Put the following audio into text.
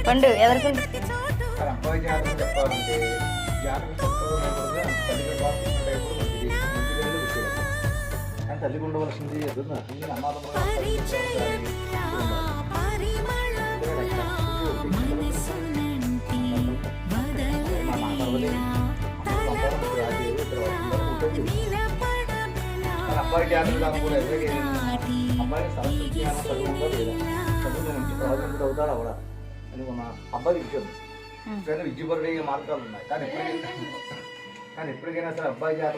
పండు ఎదరుకుంటు అబ్బాయి జాతకం చెప్పాలంటే జాతకం చెప్పకూడదు కానీ తల్లికి ఉండవలసింది అబ్బాయి జాతకం కూడా అబ్బాయి సరస్వతి చదువు ఉందా లేదా చదువు మంచి ప్రాజెక్ట్ అవుతాడు అవడా అని మన అబ్బాయి విద్య విద్యపరుడు మార్గాలు ఉన్నాయి కానీ ఎప్పటికైనా సరే అబ్బాయి జాతకం